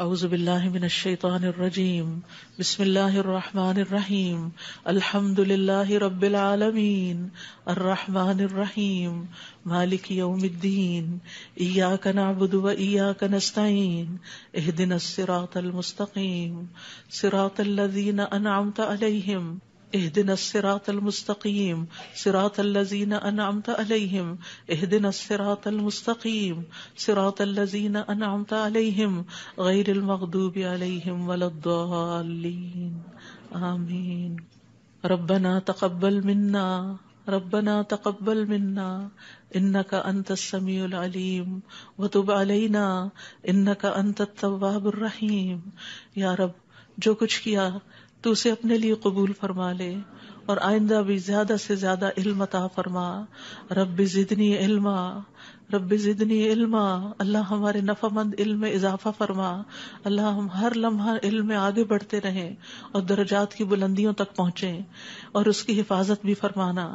اعوذ باللہ من الشیطان الرجیم بسم اللہ الرحمن الرحیم الحمد للہ رب العالمین الرحمن الرحیم مالک یوم الدین ایاک نعبد و ایاک نستعین اہدنا الصراط المستقیم صراط الذین انعمت علیہم اهدنا الصراط المستقیم صراط الذین انعمت علیہم اهدنا الصراط المستقیم صراط الذین انعمت علیہم غیر المغضوب علیہم ولا الضالین آمین. ربنا تقبل منا انك انت السمیع العلیم وتب علینا انك انت التواب الرحیم. یا رب، جو کچھ کیا تو اسے اپنے لیے قبول فرما لے اور آئندہ بھی زیادہ سے زیادہ علم عطا فرما. رب زدنی علما. اللہ ہمارے نفع مند علم میں اضافہ فرما. اللہ ہم ہر لمحہ علم میں آگے بڑھتے رہیں اور درجات کی بلندیوں تک پہنچیں اور اس کی حفاظت بھی فرمانا.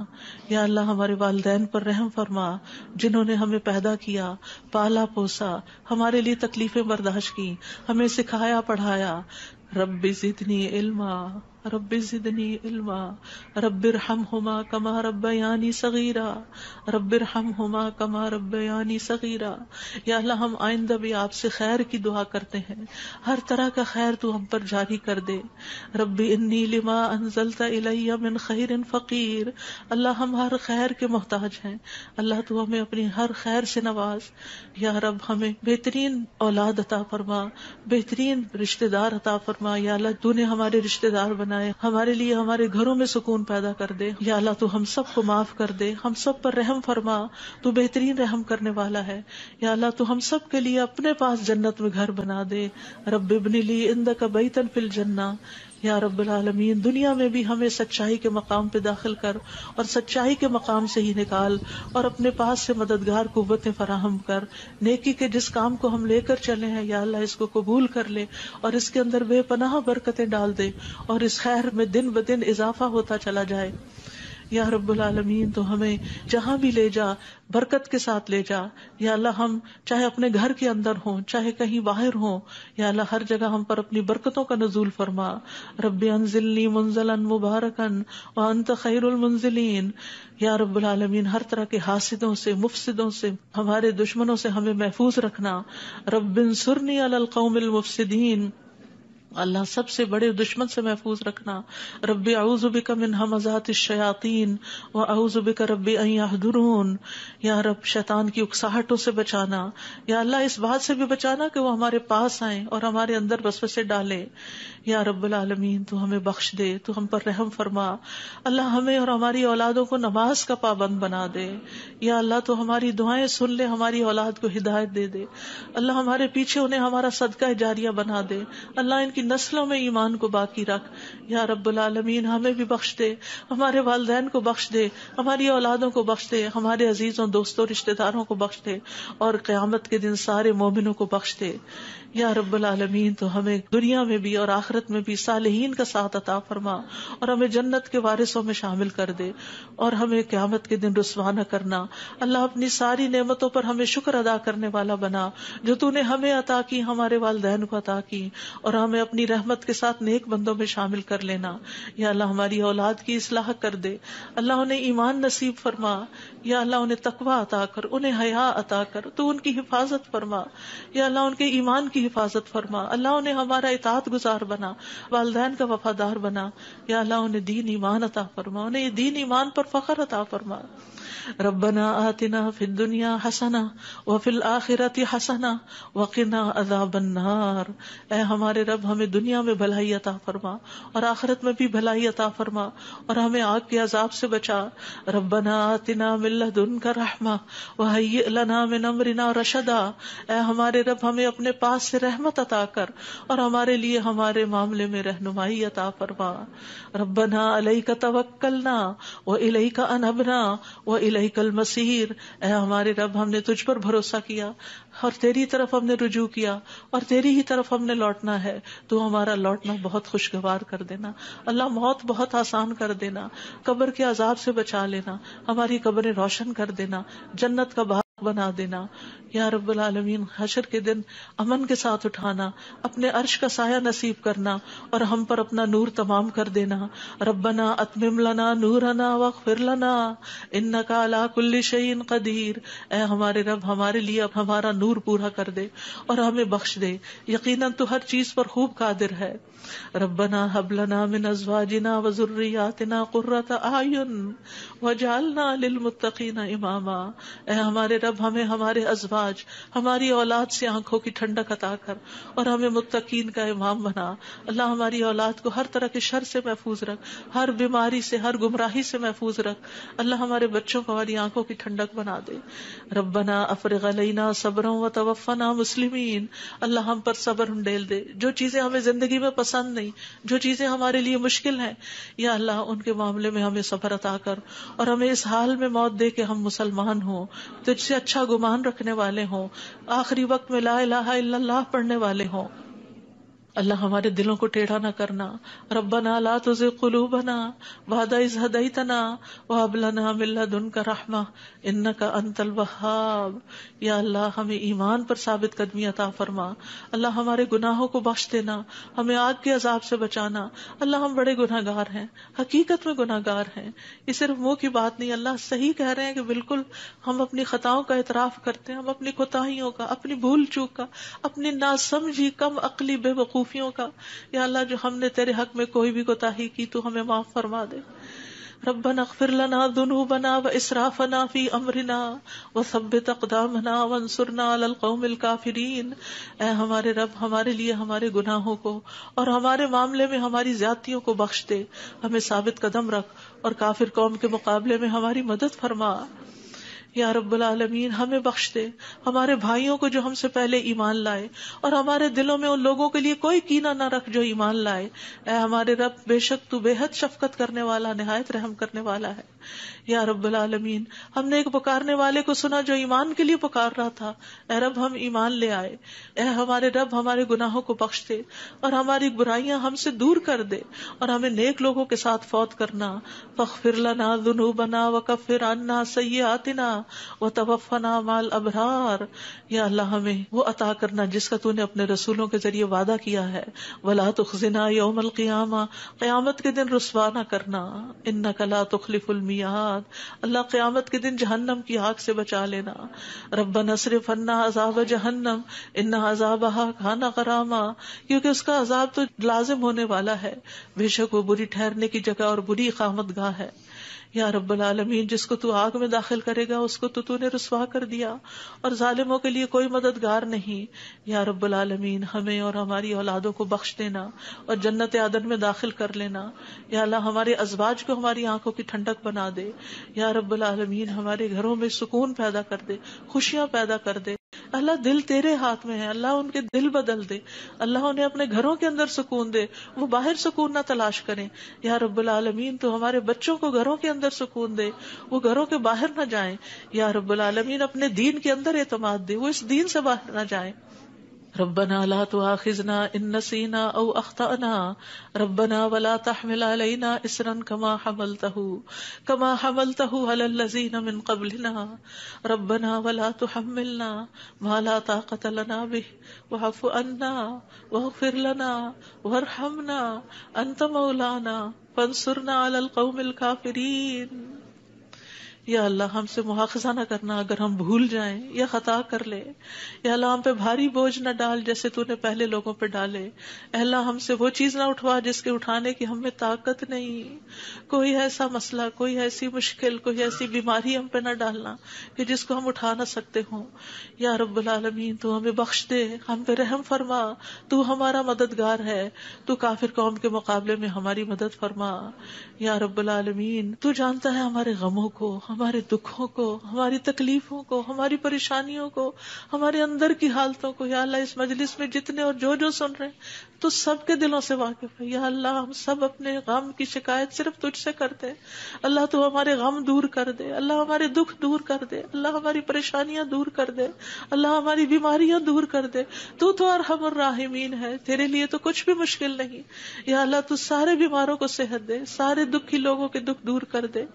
یا اللہ ہمارے والدین پر رحم فرما جنہوں نے ہمیں پیدا کیا، پالا پوسا، ہمارے لیے تکلیفیں برداشت کی، ہمیں سکھایا پڑھایا. رب زدنی علما رب ارحمہما کما ربیانی صغیرا یا اللہ ہم آئندہ بھی آپ سے خیر کی دعا کرتے ہیں، ہر طرح کا خیر تو ہم پر جاری کر دے. رب انی لما انزلت الی من خیر فقیر. اللہ ہم ہر خیر کے محتاج ہیں، اللہ تو ہمیں اپنی ہر خیر سے نواز. یا رب ہمیں بہترین اولاد عطا فرما، بہترین رشتہ دار عطا فرما. یا اللہ تو نے ہمارے رشتہ دار بنائے، ہمارے لیے ہمارے گھروں میں سکون پیدا کر دے. یا اللہ تو ہم سب کو معاف کر دے، ہم سب پر رحم فرما، تو بہترین رحم کرنے والا ہے. یا اللہ تو ہم سب کے لیے اپنے پاس جنت میں گھر بنا دے. رب ابن لی عندک بیتا فی الجنہ. یا رب العالمین دنیا میں بھی ہمیں سچائی کے مقام پہ داخل کر اور سچائی کے مقام سے ہی نکال اور اپنے پاس سے مددگار قوتیں فراہم کر. نیکی کے جس کام کو ہم لے کر چلے ہیں یا اللہ اس کو قبول کر لے اور اس کے اندر بے پناہ برکتیں ڈال دے اور اس خیر میں دن بدن اضافہ ہوتا چلا جائے. یا رب العالمین تو ہمیں جہاں بھی لے جا برکت کے ساتھ لے جا. یا اللہ ہم چاہے اپنے گھر کے اندر ہوں چاہے کہیں باہر ہوں، یا اللہ ہر جگہ ہم پر اپنی برکتوں کا نزول فرما. رب انزلنی منزلا مبارکا وانت خیر المنزلین. یا رب العالمین ہر طرح کے حاسدوں سے، مفسدوں سے، ہمارے دشمنوں سے ہمیں محفوظ رکھنا. رب انصرنی علی القوم المفسدین. اللہ سب سے بڑے دشمن سے محفوظ رکھنا. رب اعوذ بک من ہمزات الشیاطین واعوذ بک رب ان یحضرون. یا رب شیطان کی اکساہٹوں سے بچانا. یا اللہ اس بات سے بھی بچانا کہ وہ ہمارے پاس آئیں اور ہمارے اندر وسوسے ڈالے. یا رب العالمین تو ہمیں بخش دے، تو ہم پر رحم فرما. اللہ ہمیں اور ہماری اولادوں کو نماز کا پابند بنا دے. یا اللہ تو ہماری دعائیں سن لے، ہماری اولاد کو ہدایت دے دے. اللہ ہمارے پیچھے انہیں ہمارا صدقہ جاریہ بنا دے. اللہ ان کی نسلوں میں ایمان کو باقی رکھ. یا رب العالمین ہمیں بھی بخش دے، ہمارے والدین کو بخش دے، ہماری اولادوں کو بخش دے، ہمارے عزیزوں دوستوں رشتہ داروں کو بخش دے اور قیامت کے دن سارے مومنوں کو بخش دے. یا رب العالمین تو ہمیں دنیا میں بھی اور آخرت میں بھی صالحین کا ساتھ عطا فرما اور ہمیں جنت کے وارثوں میں شامل کر دے اور ہمیں قیامت کے دن رسوا نہ کرنا. اللہ اپنی ساری نعمتوں پر ہمیں شکر ادا کرنے والا بنا جو تو نے ہمیں عطا کی، ہمارے والدین کو عطا کی، اور ہمیں اپنی رحمت کے ساتھ نیک بندوں میں شامل کر لینا. یا اللہ ہماری اولاد کی اصلاح کر دے. اللہ انہیں ایمان نصیب فرما. یا اللہ انہیں تقویٰ عطا کر، انہیں حیا عطا کر، تو ان کی حفاظت فرما. یا اللہ ان کے ایمان کی حفاظت فرما. اللہ انہیں ہمارا اطاعت گزار بنا، والدین کا وفادار بنا. یا اللہ انہیں دین ایمان عطا فرما، انہیں دین ایمان پر فخر عطا فرما. ربنا آتنا فی الدنیا حسنہ وفی الآخرۃ حسنہ وقنا عذاب النار. اے ہمارے رب ہمیں دنیا میں بھلائی عطا فرما اور آخرت میں بھی بھلائی عطا فرما اور ہمیں آگ کے عذاب سے بچا. ربنا آتنا من لدنک رحمہ وہیئ لنا من امرنا رشدا. اے ہمارے رب ہمیں اپنے پاس سے رحمت عطا کر اور ہمارے لیے ہمارے معاملے میں رہنمائی عطا فرما. ربنا علیک توکلنا والیک انبنا والیک المصیر. اے ہمارے رب ہم نے تجھ پر بھروسہ کیا اور تیری طرف ہم نے رجوع کیا اور تیری ہی طرف ہم نے لوٹنا ہے. تو ہمارا لوٹنا بہت خوشگوار کر دینا. اللہ موت بہت آسان کر دینا، قبر کے عذاب سے بچا لینا، ہماری قبریں روشن کر دینا، جنت کا باغ حق بنا دینا یا رب العالمین. حشر کے دن امن کے ساتھ اٹھانا, اپنے عرش کا سایہ نصیب کرنا اور ہم پر اپنا نور تمام کر دینا. ربنا اتمم لنا نورنا واغفر لنا انک علی کل شیء قدیر. اے ہمارے رب ہمارے لیے اب ہمارا نور پورا کر دے اور ہمیں بخش دے, یقیناً تو ہر چیز پر خوب قادر ہے. ربنا هب لنا من ازواجنا وذرياتنا قرة اعین واجعلنا للمتقین اماما. اے ہمارے رب ہمیں ہمارے ازواج, ہماری اولاد سے آنکھوں کی ٹھنڈک عطا کر اور ہمیں متقین کا امام بنا. اللہ ہماری اولاد کو ہر طرح کے شر سے محفوظ رکھ, ہر بیماری سے, ہر گمراہی سے محفوظ رکھ. اللہ ہمارے بچوں کو ہماری آنکھوں کی ٹھنڈک بنا دے. ربنا افرغ علینا صبرا وتوفنا مسلمین. اللہ ہم پر صبر انڈیل دے. جو چیزیں ہمیں زندگی میں پسند نہیں, جو چیزیں ہمارے لیے مشکل ہیں, یا اللہ ان کے معاملے میں ہمیں صبر عطا کر اور ہمیں اس حال میں موت دے کہ ہم مسلمان ہوں, تجھ سے اچھا گمان رکھنے والے ہوں, آخری وقت میں لا الہ الا اللہ پڑھنے والے ہوں. اللہ ہمارے دلوں کو ٹیڑھا نہ کرنا. ربنا لا تزغ قلوبنا بعد اذ ہدیتنا وہب لنا من لدنک رحمہ انک انت الوہاب. یا اللہ ہمیں ایمان پر ثابت قدمی عطا فرما. اللہ ہمارے گناہوں کو بخش دینا, ہمیں آگ کے عذاب سے بچانا. اللہ ہم بڑے گناہ گار ہیں, حقیقت میں گناہ گار ہیں, یہ صرف منہ کی بات نہیں. اللہ صحیح کہہ رہے ہیں کہ بالکل ہم اپنی خطاؤں کا اعتراف کرتے ہیں, ہم اپنی کوتاہیوں کا, اپنی بھول چوک کا, اپنی ناسمجھی کم عقلی بے وقوفیوں کا. یا اللہ جو ہم نے تیرے حق میں کوئی بھی کوتاہی کی تو ہمیں معاف فرما دے. ربنا اغفر لنا ذنوبنا واسرافنا فی امرنا وثبت اقدامنا وانصرنا علی القوم الکافرین. اے ہمارے رب ہمارے لیے ہمارے گناہوں کو اور ہمارے معاملے میں ہماری زیادتیوں کو بخش دے, ہمیں ثابت قدم رکھ اور کافر قوم کے مقابلے میں ہماری مدد فرما. یا رب العالمین ہمیں بخش دے, ہمارے بھائیوں کو جو ہم سے پہلے ایمان لائے, اور ہمارے دلوں میں ان لوگوں کے لیے کوئی کینہ نہ رکھ جو ایمان لائے. اے ہمارے رب بے شک تو بے حد شفقت کرنے والا, نہایت رحم کرنے والا ہے. یا رب العالمین ہم نے ایک پکارنے والے کو سنا جو ایمان کے لیے پکار رہا تھا, اے رب ہم ایمان لے آئے. اے ہمارے رب ہمارے گناہوں کو بخش دے اور ہماری برائیاں ہم سے دور کر دے اور ہمیں نیک لوگوں کے ساتھ فوت کرنا. فاغفر لنا ذنوبنا وکفر عنا سیئاتنا وتوفنا مع الابرار. یا اللہ ہمیں وہ عطا کرنا جس کا تو نے اپنے رسولوں کے ذریعے وعدہ کیا ہے. ولا تخزنا یوم القیامہ, قیامت کے دن رسوا نہ کرنا. انک لا تخلف المیعاد, اللہ قیامت کے دن جہنم کی آگ سے بچا لینا. ربنا اصرف عنا عذاب جہنم ان عذابها کان غراما, کیونکہ اس کا عذاب تو لازم ہونے والا ہے, بے شک وہ بری ٹھہرنے کی جگہ اور بری اقامت گاہ ہے. یا رب العالمین جس کو تو آگ میں داخل کرے گا اس کو تو نے رسوا کر دیا, اور ظالموں کے لیے کوئی مددگار نہیں. یا رب العالمین ہمیں اور ہماری اولادوں کو بخش دینا اور جنت عدن میں داخل کر لینا. یا اللہ ہمارے ازواج کو ہماری آنکھوں کی ٹھنڈک بنا دے. یا رب العالمین ہمارے گھروں میں سکون پیدا کر دے, خوشیاں پیدا کر دے. اللہ دل تیرے ہاتھ میں ہے, اللہ ان کے دل بدل دے, اللہ انہیں اپنے گھروں کے اندر سکون دے, وہ باہر سکون نہ تلاش کریں. یا رب العالمین تو ہمارے بچوں کو گھروں کے اندر سکون دے, وہ گھروں کے باہر نہ جائیں. یا رب العالمین اپنے دین کے اندر اعتماد دے, وہ اس دین سے باہر نہ جائیں. ربنا لا تؤاخذنا ان نسينا او اخطأنا ربنا ولا تحمل علينا اصرا كما حملته على الذين من قبلنا ربنا ولا تحملنا ما لا طاقة لنا به واعف عنا واغفر لنا وارحمنا انت مولانا فانصرنا على القوم الكافرين. یا اللہ ہم سے مواخذہ نہ کرنا اگر ہم بھول جائیں یا خطا کر لیں. یا اللہ ہم پہ بھاری بوجھ نہ ڈال جیسے تو نے پہلے لوگوں پہ ڈالے. اے اللہ ہم سے وہ چیز نہ اٹھوا جس کے اٹھانے کی ہمیں طاقت نہیں. کوئی ایسا مسئلہ, کوئی ایسی مشکل, کوئی ایسی بیماری ہم پہ نہ ڈالنا کہ جس کو ہم اٹھا نہ سکتے ہوں. یا رب العالمین تو ہمیں بخش دے, ہم پہ رحم فرما, تو ہمارا مددگار ہے, تو کافر قوم کے مقابلے میں ہماری مدد فرما. یا رب العالمین تو جانتا ہے ہمارے غموں کو, ہمارے دکھوں کو, ہماری تکلیفوں کو, ہماری پریشانیوں کو, ہمارے اندر کی حالتوں کو. یا اللہ اس مجلس میں جتنے اور جو سن رہے ہیں تو سب کے دلوں سے واقف ہے. یا اللہ ہم سب اپنے غم کی شکایت صرف تجھ سے کرتے ہیں. اللہ تو ہمارے غم دور کر دے, اللہ ہمارے دکھ دور کر دے, اللہ ہماری پریشانیاں دور کر دے, اللہ ہماری بیماریاں دور کر دے. تو ارحم الراحمین ہے, تیرے لیے تو کچھ بھی مشکل نہیں. یا اللہ تو سارے بیماروں کو صحت دے, سارے دکھی لوگوں کے دکھ دور کر دے.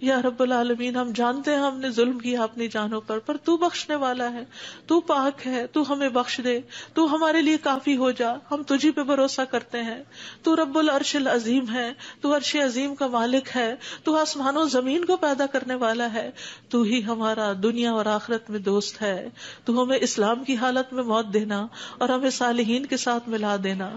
یا رب العالمین ہم جانتے ہیں ہم نے ظلم کیا اپنی جانوں پر تو بخشنے والا ہے، تو پاک ہے، تو ہمیں بخش دے، تو ہمارے لیے کافی ہو جا، ہم تجھی پہ بھروسہ کرتے ہیں، تو رب العرش العظیم ہے، تو عرش عظیم کا مالک ہے، تو آسمان و زمین کو پیدا کرنے والا ہے، تو ہی ہمارا دنیا اور آخرت میں دوست ہے، تو ہمیں اسلام کی حالت میں موت دینا اور ہمیں صالحین کے ساتھ ملا دینا۔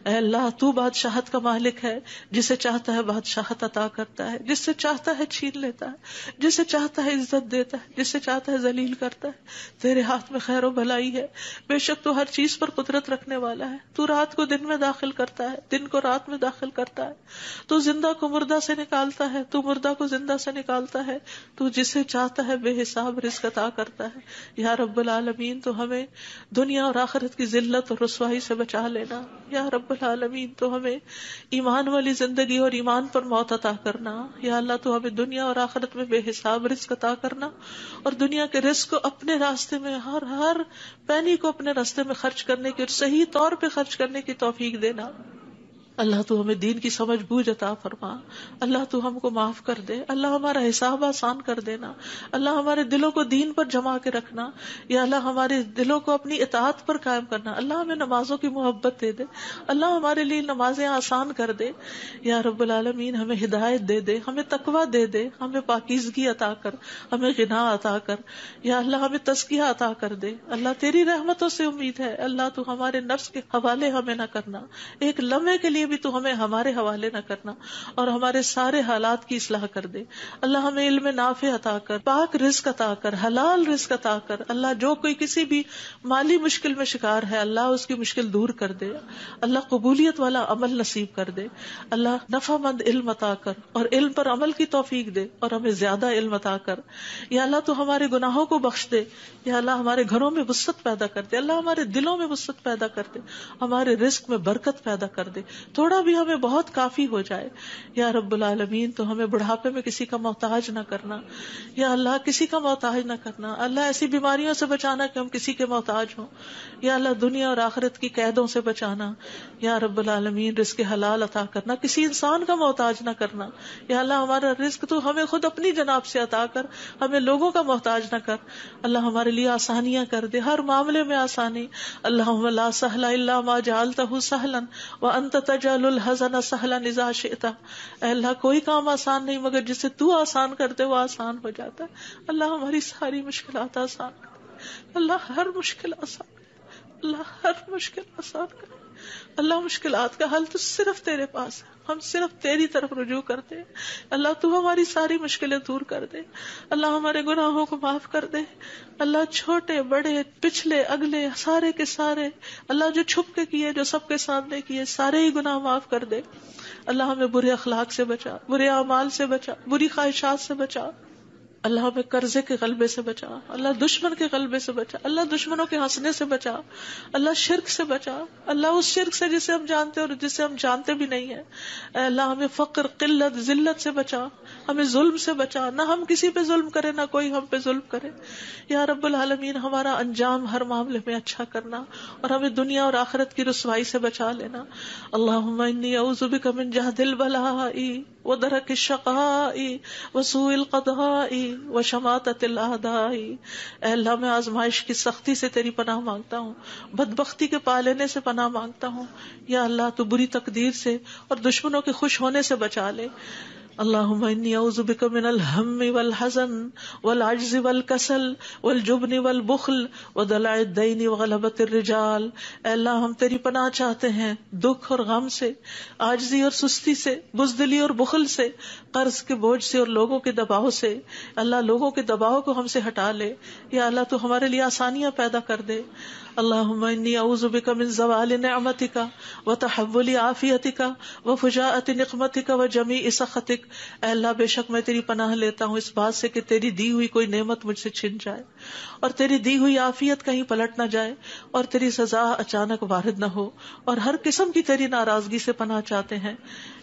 اے اللہ تو بادشاہت کا مالک ہے، جسے چاہتا ہے بادشاہت عطا کرتا ہے، جس سے چاہتا ہے چھین لیتا ہے، جسے چاہتا ہے عزت دیتا ہے، جسے چاہتا ہے ذلیل کرتا ہے۔ تیرے ہاتھ میں خیر و بھلائی ہے، بے شک تو ہر چیز پر قدرت رکھنے والا ہے، تو رات کو دن میں داخل کرتا ہے، دن کو رات میں داخل کرتا ہے، تو زندہ کو مردہ سے نکالتا ہے، تو مردہ کو زندہ سے نکالتا ہے، تو جسے چاہتا ہے بے حساب رزق عطا کرتا ہے۔ یا رب العالمین تو ہمیں دنیا اور آخرت کی ذلت اور رسوائی سے بچا لینا۔ یا رب العالمین تو ہمیں ایمان والی زندگی اور ایمان پر موت عطا کرنا۔ یا اللہ تو ہمیں دنیا اور آخرت میں بے حساب رزق عطا کرنا، اور دنیا کے رزق کو اپنے راستے میں ہر پینی کو اپنے راستے میں خرچ کرنے کی اور صحیح طور پہ خرچ کرنے کی توفیق دینا۔ اللہ تو ہمیں دین کی سمجھ بوجھ عطا فرما، اللہ تو ہم کو معاف کر دے، اللہ ہمارا حساب آسان کر دینا، اللہ ہمارے دلوں کو دین پر جما کے رکھنا، یا اللہ ہمارے دلوں کو اپنی اطاعت پر قائم کرنا، اللہ ہمیں نمازوں کی محبت دے دے، اللہ ہمارے لیے نمازیں آسان کر دے، یا رب العالمین ہمیں ہدایت دے دے، ہمیں تقویٰ دے دے، ہمیں پاکیزگی عطا کر، ہمیں غنا عطا کر، یا اللہ ہمیں تزکیہ عطا کر دے۔ اللہ تیری رحمتوں سے امید ہے، اللہ تو ہمارے نفس کے حوالے ہمیں نہ کرنا، ایک لمحے کے لیے بھی تو ہمیں ہمارے حوالے نہ کرنا، اور ہمارے سارے حالات کی اصلاح کر دے۔ اللہ ہمیں علم نافع عطا کر، پاک رزق عطا کر، حلال رزق عطا کر۔ اللہ جو کوئی کسی بھی مالی مشکل میں شکار ہے، اللہ اس کی مشکل دور کر دے، اللہ قبولیت والا عمل نصیب کر دے، اللہ نفع مند علم عطا کر اور علم پر عمل کی توفیق دے، اور ہمیں زیادہ علم عطا کر۔ یا اللہ تو ہمارے گناہوں کو بخش دے، یا اللہ ہمارے گھروں میں وسعت پیدا کر دے، اللہ ہمارے دلوں میں وسعت پیدا کر دے، ہمارے رزق میں برکت پیدا کر دے، تھوڑا بھی ہمیں بہت کافی ہو جائے۔ یا رب العالمین تو ہمیں بڑھاپے میں کسی کا محتاج نہ کرنا، یا اللہ کسی کا محتاج نہ کرنا، اللہ ایسی بیماریوں سے بچانا کہ ہم کسی کے محتاج ہوں، یا اللہ دنیا اور آخرت کی قیدوں سے بچانا، یا رب العالمین رزق حلال عطا کرنا، کسی انسان کا محتاج نہ کرنا، یا اللہ ہمارا رزق تو ہمیں خود اپنی جناب سے عطا کر، ہمیں لوگوں کا محتاج نہ کر، اللہ ہمارے لیے آسانیاں کر دے، ہر معاملے میں آسانی۔ اللہم لا سہل الا ما جعلتہ سہلا وانت تجعل الحزن سہلا اذا شئت۔ اے اللہ کوئی کام آسان نہیں مگر جسے تو آسان کرتے وہ آسان ہو جاتا ہے۔ اللہ ہماری ساری مشکلات آسان کر، اللہ ہر مشکل آسان کر، اللہ ہر مشکل آسان کر۔ اللہ مشکلات کا حل تو صرف تیرے پاس ہے، ہم صرف تیری طرف رجوع کرتے ہیں۔ اللہ تو ہماری ساری مشکلیں دور کر دے، اللہ ہمارے گناہوں کو معاف کر دے، اللہ چھوٹے بڑے پچھلے اگلے سارے کے سارے، اللہ جو چھپ کے کیے جو سب کے سامنے کیے سارے ہی گناہ معاف کر دے۔ اللہ ہمیں برے اخلاق سے بچا، برے اعمال سے بچا، بری خواہشات سے بچا، اللہ ہمیں قرضے کے غلبے سے بچا، اللہ دشمن کے غلبے سے بچا، اللہ دشمنوں کے ہنسنے سے بچا، اللہ شرک سے بچا، اللہ اس شرک سے جسے ہم جانتے اور جسے ہم جانتے بھی نہیں ہیں، اے اللہ ہمیں فقر قلت ذلت سے بچا، ہمیں ظلم سے بچا، نہ ہم کسی پہ ظلم کرے نہ کوئی ہم پہ ظلم کرے۔ یا رب العالمین ہمارا انجام ہر معاملے میں اچھا کرنا، اور ہمیں دنیا اور آخرت کی رسوائی سے بچا لینا۔ اللہم انی اعوذ بک من جہد البلاء ودرک الشقاء وسوء القضاء وشماتۃ الاعداء۔ اے اللہ میں آزمائش کی سختی سے تیری پناہ مانگتا ہوں، بدبختی کے پا لینے سے پناہ مانگتا ہوں، یا اللہ تو بری تقدیر سے اور دشمنوں کے خوش ہونے سے بچا لے۔ اللہم انی اعوذ بک من الہم والحزن والعجز والکسل والجبن والبخل ودلع الدین وغلبۃ الرجال۔ اے اللہ ہم تیری پناہ چاہتے ہیں دکھ اور غم سے، عاجزی اور سستی سے، بزدلی اور بخل سے، قرض کے بوجھ سے اور لوگوں کے دباؤ سے۔ اللہ لوگوں کے دباؤ کو ہم سے ہٹا لے، یا اللہ تو ہمارے لیے آسانیاں پیدا کر دے۔ اللہم انی اعوذ بک من زوال نعمتک وتحول عافیتک وفجاءۃ نقمتک وجمیع سخطک۔ اے اللہ بے شک میں تیری پناہ لیتا ہوں اس بات سے کہ تیری دی ہوئی کوئی نعمت مجھ سے چھن جائے، اور تیری دی ہوئی عافیت کہیں پلٹ نہ جائے، اور تیری سزا اچانک وارد نہ ہو، اور ہر قسم کی تیری ناراضگی سے پناہ چاہتے ہیں۔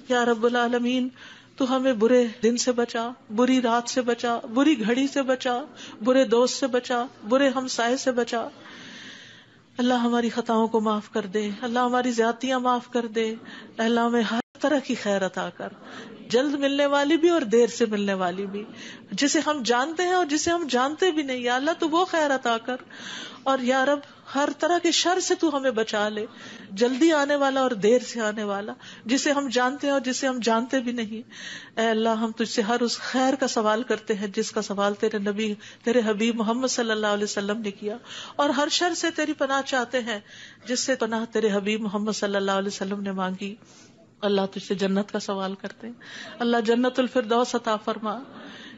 یا رب العالمین تو ہمیں برے دن سے بچا، بری رات سے بچا، بری گھڑی سے بچا، برے دوست سے بچا، برے ہمسائے سے بچا۔ اللہ ہماری خطاؤں کو معاف کر دے، اللہ ہماری زیادتیاں معاف کر دے، اللہ ہمیں ہر طرح کی خیر عطا کر، جلد ملنے والی بھی اور دیر سے ملنے والی بھی، جسے ہم جانتے ہیں اور جسے ہم جانتے بھی نہیں. یا اللہ تو وہ خیر عطا کر. اور یا رب ہر طرح کے شر سے تو ہمیں بچا لے، جلدی آنے والا اور دیر سے آنے والا، جسے ہم جانتے ہیں اور جسے ہم جانتے بھی نہیں. اے اللہ ہم تجھ سے ہر اس خیر کا سوال کرتے ہیں جس کا سوال تیرے نبی، تیرے حبیب محمد صلی اللہ علیہ وسلم نے کیا، اور ہر شر سے تیری پناہ چاہتے ہیں جس سے پناہ تیرے حبیب محمد صلی اللہ علیہ وسلم نے مانگی. اللہ تجھ سے جنت کا سوال کرتے ہیں، اللہ جنت الفردوس عطا فرما.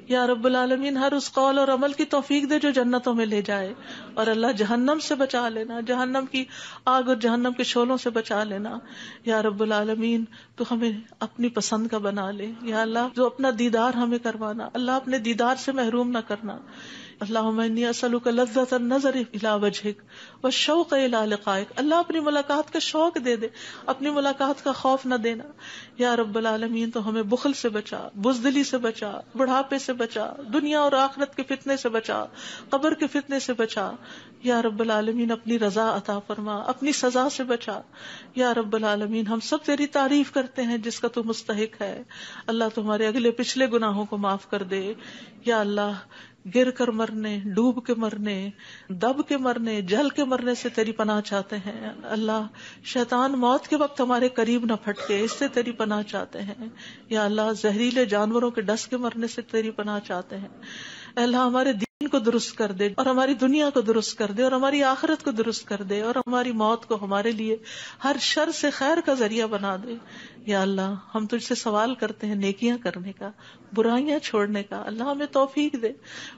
یا رب العالمین ہر اس قول اور عمل کی توفیق دے جو جنتوں میں لے جائے، اور اللہ جہنم سے بچا لینا، جہنم کی آگ اور جہنم کے شعلوں سے بچا لینا. یا رب العالمین تو ہمیں اپنی پسند کا بنا لے. یا اللہ جو اپنا دیدار ہمیں کروانا، اللہ اپنے دیدار سے محروم نہ کرنا. اللہم انی اسألک لذۃ النظر الی وجہک والشوق الی لقائک. اللہ اپنی ملاقات کا شوق دے دے، اپنی ملاقات کا خوف نہ دینا. یا رب العالمین تو ہمیں بخل سے بچا، بزدلی سے بچا، بڑھاپے سے بچا، دنیا اور آخرت کے فتنے سے بچا، قبر کے فتنے سے بچا. یا رب العالمین اپنی رضا عطا فرما، اپنی سزا سے بچا. یا رب العالمین ہم سب تیری تعریف کرتے ہیں جس کا تو مستحق ہے. اللہ تمہارے اگلے پچھلے گناہوں کو معاف کر دے. یا اللہ گر کر مرنے، ڈوب کے مرنے، دب کے مرنے، جل کے مرنے سے تیری پناہ چاہتے ہیں. اللہ شیطان موت کے وقت ہمارے قریب نہ پھٹکے، اس سے تیری پناہ چاہتے ہیں. یا اللہ زہریلے جانوروں کے ڈس کے مرنے سے تیری پناہ چاہتے ہیں. اے اللہ ہمارے دین کو درست کر دے، اور ہماری دنیا کو درست کر دے، اور ہماری آخرت کو درست کر دے، اور ہماری موت کو ہمارے لیے ہر شر سے خیر کا ذریعہ بنا دے. یا اللہ ہم تجھ سے سوال کرتے ہیں نیکیاں کرنے کا، برائیاں چھوڑنے کا. اللہ ہمیں توفیق دے،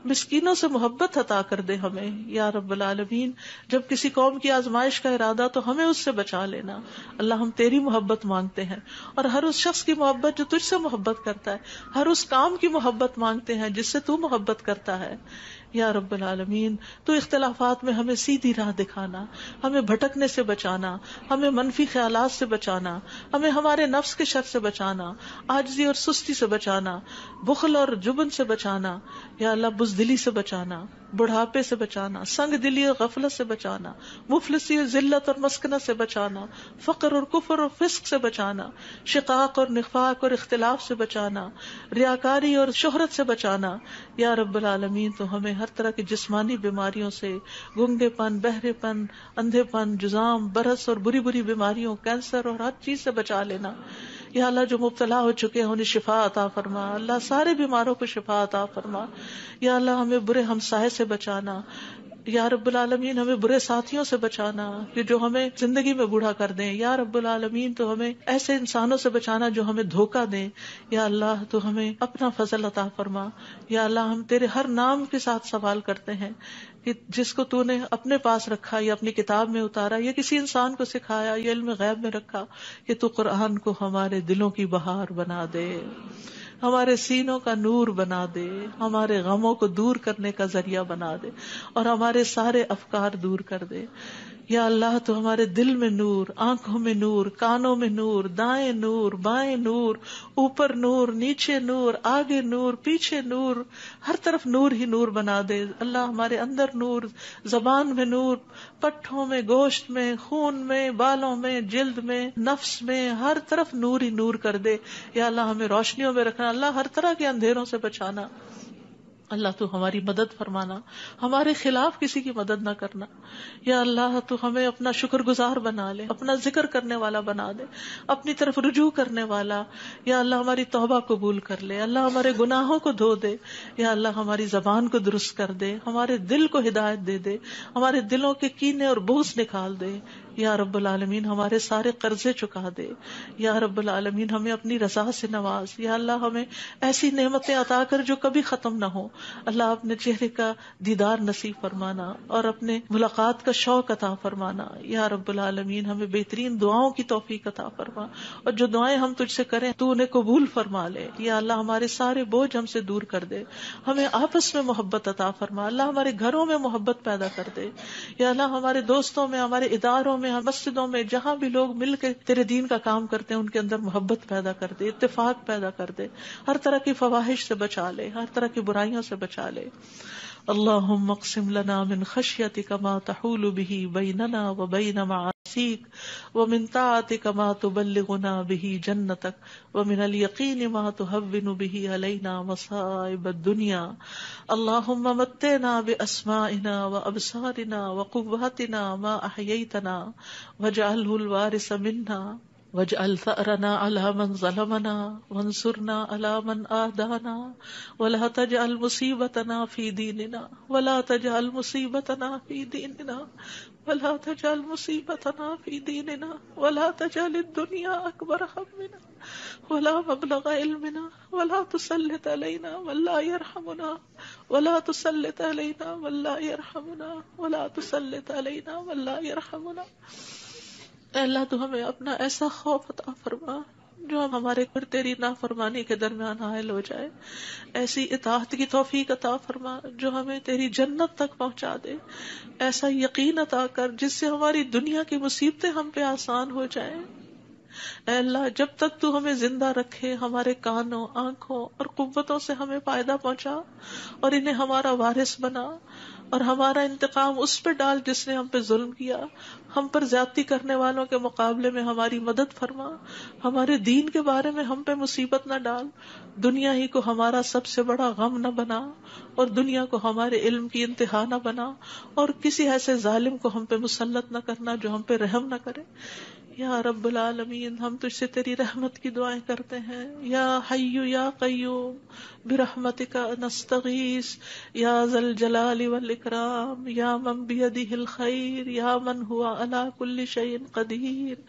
مسکینوں سے محبت عطا کر دے ہمیں. یا رب العالمین جب کسی قوم کی آزمائش کا ارادہ تو ہمیں اس سے بچا لینا. اللہ ہم تیری محبت مانگتے ہیں، اور ہر اس شخص کی محبت جو تجھ سے محبت کرتا ہے، ہر اس کام کی محبت مانگتے ہیں جس سے تو محبت کرتا ہے. یا رب العالمین تو اختلافات میں ہمیں سیدھی راہ دکھانا، ہمیں بھٹکنے سے بچانا، ہمیں منفی خیالات سے بچانا، ہمیں ہمارے نفس کے شر سے بچانا، عاجزی اور سستی سے بچانا، بخل اور جبن سے بچانا. یا اللہ بزدلی سے بچانا، بڑھاپے سے بچانا، سنگ دلی اور غفلت سے بچانا، مفلسی اور ذلت اور مسکنت سے بچانا، فقر اور کفر اور فسق سے بچانا، شقاق اور نفاق اور اختلاف سے بچانا، ریاکاری اور شہرت سے بچانا. یا رب العالمین تو ہمیں ہر طرح کی جسمانی بیماریوں سے، گنگے پن، بہرے پن، اندھے پن، جزام، برس اور بری بری بیماریوں، کینسر اور ہر چیز سے بچا لینا. یا اللہ جو مبتلا ہو چکے ہیں انہیں شفا عطا فرما. اللہ سارے بیماروں کو شفا عطا فرما. یا اللہ ہمیں برے ہمسائے سے بچانا. یا رب العالمین ہمیں برے ساتھیوں سے بچانا کہ جو ہمیں زندگی میں بوڑھا کر دیں. یا رب العالمین تو ہمیں ایسے انسانوں سے بچانا جو ہمیں دھوکہ دیں. یا اللہ تو ہمیں اپنا فضل عطا فرما. یا اللہ ہم تیرے ہر نام کے ساتھ سوال کرتے ہیں کہ جس کو تو نے اپنے پاس رکھا یا اپنی کتاب میں اتارا یا کسی انسان کو سکھایا یا علم غیب میں رکھا، کہ تو قرآن کو ہمارے دلوں کی بہار بنا دے، ہمارے سینوں کا نور بنا دے، ہمارے غموں کو دور کرنے کا ذریعہ بنا دے، اور ہمارے سارے افکار دور کر دے. یا اللہ تو ہمارے دل میں نور، آنکھوں میں نور، کانوں میں نور، دائیں نور، بائیں نور، اوپر نور، نیچے نور، آگے نور، پیچھے نور، ہر طرف نور ہی نور بنا دے. اللہ ہمارے اندر نور، زبان میں نور، پٹھوں میں، گوشت میں، خون میں، بالوں میں، جلد میں، نفس میں، ہر طرف نور ہی نور کر دے. یا اللہ ہمیں روشنیوں میں رکھنا، اللہ ہر طرح کے اندھیروں سے بچانا. اللہ تو ہماری مدد فرمانا، ہمارے خلاف کسی کی مدد نہ کرنا. یا اللہ تو ہمیں اپنا شکر گزار بنا لے، اپنا ذکر کرنے والا بنا دے، اپنی طرف رجوع کرنے والا. یا اللہ ہماری توبہ قبول کر لے، اللہ ہمارے گناہوں کو دھو دے. یا اللہ ہماری زبان کو درست کر دے، ہمارے دل کو ہدایت دے دے، ہمارے دلوں کے کینے اور بغض نکال دے. یا رب العالمین ہمارے سارے قرضے چکا دے. یا رب العالمین ہمیں اپنی رضا سے نواز. یا اللہ ہمیں ایسی نعمتیں عطا کر جو کبھی ختم نہ ہو. اللہ اپنے چہرے کا دیدار نصیب فرمانا اور اپنے ملاقات کا شوق عطا فرمانا. یا رب العالمین ہمیں بہترین دعاؤں کی توفیق عطا فرما، اور جو دعائیں ہم تجھ سے کریں تو انہیں قبول فرما لے. یا اللہ ہمارے سارے بوجھ ہم سے دور کر دے، ہمیں آپس میں محبت عطا فرما. اللہ ہمارے گھروں میں محبت پیدا کر دے. یا اللہ ہمارے دوستوں میں، ہمارے اداروں میں، مسجدوں میں، جہاں بھی لوگ مل کے تیرے دین کا کام کرتے ہیں ان کے اندر محبت پیدا کر دے، اتفاق پیدا کر دے، ہر طرح کی فواحش سے بچا لے، ہر طرح کی برائیوں سے بچا لے. اللهم اقسم لنا من خشيتك ما تحول به بيننا وبين معاصيك ومن طاعتك ما تبلغنا به جنتك ومن اليقين ما تهون به علينا مصائب الدنيا اللهم متعنا بأسمائنا وأبصارنا وقواتنا ما أحييتنا واجعله الوارث منا واجعل ثأرنا على من ظلمنا وانصرنا على من آدانا ولا تجعل مصيبتنا في ديننا ولا تجعل مصيبتنا في ديننا ولا تجعل مصيبتنا في ديننا ولا تجعل الدنيا أكبر همنا ولا مبلغ علمنا ولا تسلط علينا من لا يرحمنا ولا تسلط علينا من لا يرحمنا ولا تسلط علينا من لا يرحمنا. اے اللہ تو ہمیں اپنا ایسا خوف عطا فرما جو ہم ہمارے اور تیری نافرمانی کے درمیان حائل ہو جائے، ایسی اطاعت کی توفیق عطا فرما جو ہمیں تیری جنت تک پہنچا دے، ایسا یقین عطا کر جس سے ہماری دنیا کی مصیبتیں ہم پہ آسان ہو جائیں۔ اے اللہ جب تک تو ہمیں زندہ رکھے ہمارے کانوں، آنکھوں اور قوتوں سے ہمیں فائدہ پہنچا اور انہیں ہمارا وارث بنا، اور ہمارا انتقام اس پہ ڈال جس نے ہم پہ ظلم کیا، ہم پر زیادتی کرنے والوں کے مقابلے میں ہماری مدد فرما، ہمارے دین کے بارے میں ہم پہ مصیبت نہ ڈال، دنیا ہی کو ہمارا سب سے بڑا غم نہ بنا اور دنیا کو ہمارے علم کی انتہا نہ بنا، اور کسی ایسے ظالم کو ہم پہ مسلط نہ کرنا جو ہم پہ رحم نہ کرے۔ یا رب العالمین ہم تجھ سے تیری رحمت کی دعائیں کرتے ہیں، یا حی یا قیوم برحمتک نستغیث یا ذا الجلال والاکرام یا من بیدہ الخیر یا من ہوا علی کل شیء قدیر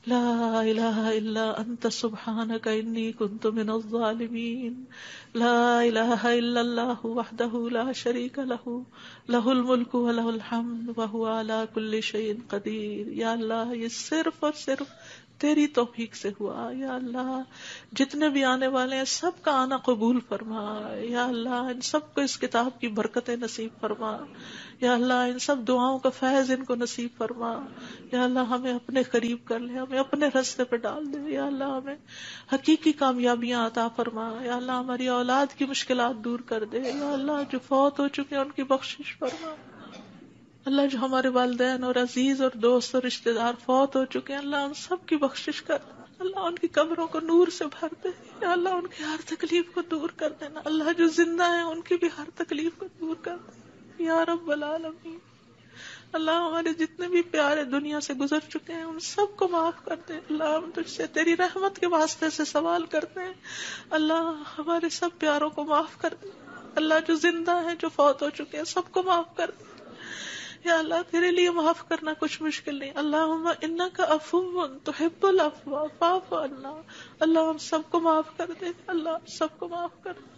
لا الہ الا انت سبحانک انی کنت من الظالمین لا الہ الا اللہ وحدہ لا شریک لہ لہ الملک ولہ الحمد وہو علی کل شیء قدیر۔ یا اللہ یہ صرف اور صرف تیری توفیق سے ہوا۔ یا اللہ جتنے بھی آنے والے ہیں سب کا آنا قبول فرما۔ یا اللہ ان سب کو اس کتاب کی برکتیں نصیب فرما۔ یا اللہ ان سب دعاؤں کا فیض ان کو نصیب فرما۔ یا اللہ ہمیں اپنے قریب کر لے، ہمیں اپنے راستے پہ ڈال دے۔ یا اللہ ہمیں حقیقی کامیابیاں عطا فرما۔ یا اللہ ہماری اولاد کی مشکلات دور کر دے۔ یا اللہ جو فوت ہو چکے ہیں ان کی بخشش فرما۔ اللہ جو ہمارے والدین اور عزیز اور دوست اور رشتہ دار فوت ہو چکے ہیں اللہ ان سب کی بخشش کر، اللہ ان کی قبروں کو نور سے بھر دے۔ یا اللہ ان کی ہر تکلیف کو دور کر دینا، اللہ جو زندہ ہیں ان کی بھی ہر تکلیف کو دور کر دے یا رب العالمین۔ اللہ ہمارے جتنے بھی پیارے دنیا سے گزر چکے ہیں ان سب کو معاف کر دے۔ اللہ ہم تجھ سے تیری رحمت کے واسطے سے سوال کرتے ہیں، اللہ ہمارے سب پیاروں کو معاف کر دے۔ اللہ جو زندہ ہیں جو فوت ہو چکے ہیں سب کو معاف کر دے۔ یا اللہ تیرے لیے معاف کرنا کچھ مشکل نہیں۔ اللہم انک عفو تحب العفو فاعف عنا۔ اللہ ہم سب کو معاف کر دے، اللہ سب کو معاف کر دے۔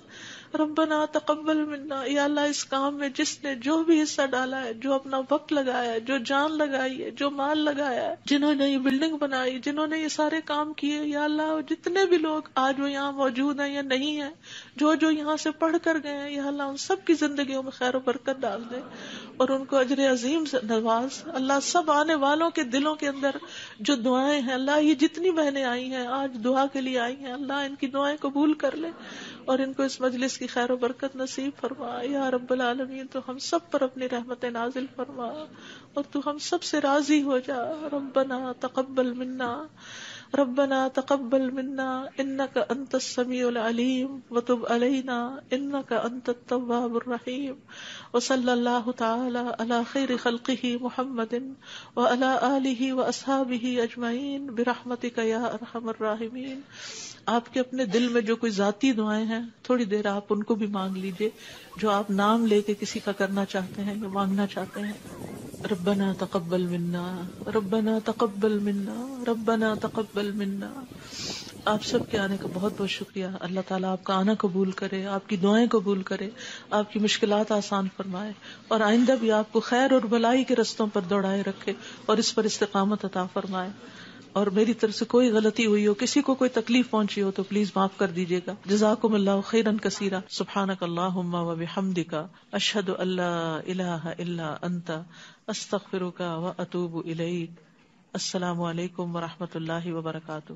ربنا تقبل منا۔ یا اللہ اس کام میں جس نے جو بھی حصہ ڈالا ہے، جو اپنا وقت لگایا ہے، جو جان لگائی ہے، جو مال لگایا ہے، جنہوں نے یہ بلڈنگ بنائی، جنہوں نے یہ سارے کام کیے، یا اللہ جتنے بھی لوگ آج وہ یہاں موجود ہیں یا نہیں ہیں، جو یہاں سے پڑھ کر گئے ہیں، یا اللہ ان سب کی زندگیوں میں خیر و برکت ڈال دے اور ان کو اجر عظیم سے نواز۔ اللہ سب آنے والوں کے دلوں کے اندر جو دعائیں ہیں، اللہ یہ جتنی بہنیں آئی ہیں آج دعا کے لیے آئی ہیں، اللہ ان کی دعائیں قبول کر لے اور ان کو اس مجلس کی خیر و برکت نصیب فرما یا رب العالمین۔ تو ہم سب پر اپنی رحمت نازل فرما اور تو ہم سب سے راضی ہو جا۔ ربنا تقبل منا، ربنا تقبل منا انك انت السميع العليم وتب علينا انك انت التواب الرحيم، وصلى الله تعالى على خير خلقه محمد وعلى آله واصحابه اجمعين برحمتك یا ارحم الراحمین۔ آپ کے اپنے دل میں جو کوئی ذاتی دعائیں ہیں تھوڑی دیر آپ ان کو بھی مانگ لیجئے، جو آپ نام لے کے کسی کا کرنا چاہتے ہیں یا مانگنا چاہتے ہیں۔ ربنا تقبل منا، ربنا تقبل منا، ربنا تقبل منا۔ آپ سب کے آنے کا بہت بہت شکریہ۔ اللہ تعالیٰ آپ کا آنا قبول کرے، آپ کی دعائیں قبول کرے، آپ کی مشکلات آسان فرمائے اور آئندہ بھی آپ کو خیر اور بھلائی کے رستوں پر دوڑائے رکھے اور اس پر استقامت عطا فرمائے۔ اور میری طرف سے کوئی غلطی ہوئی ہو، کسی کو کوئی تکلیف پہنچی ہو تو پلیز معاف کر دیجیے گا۔ جزاکم اللہ خیرا کثیرا۔ سبحانک اللہم و بحمدک، اشہد ان لا الہ الا انت، استغفرک و اتوب الیک۔ السلام علیکم و رحمۃ اللہ وبرکاتہ۔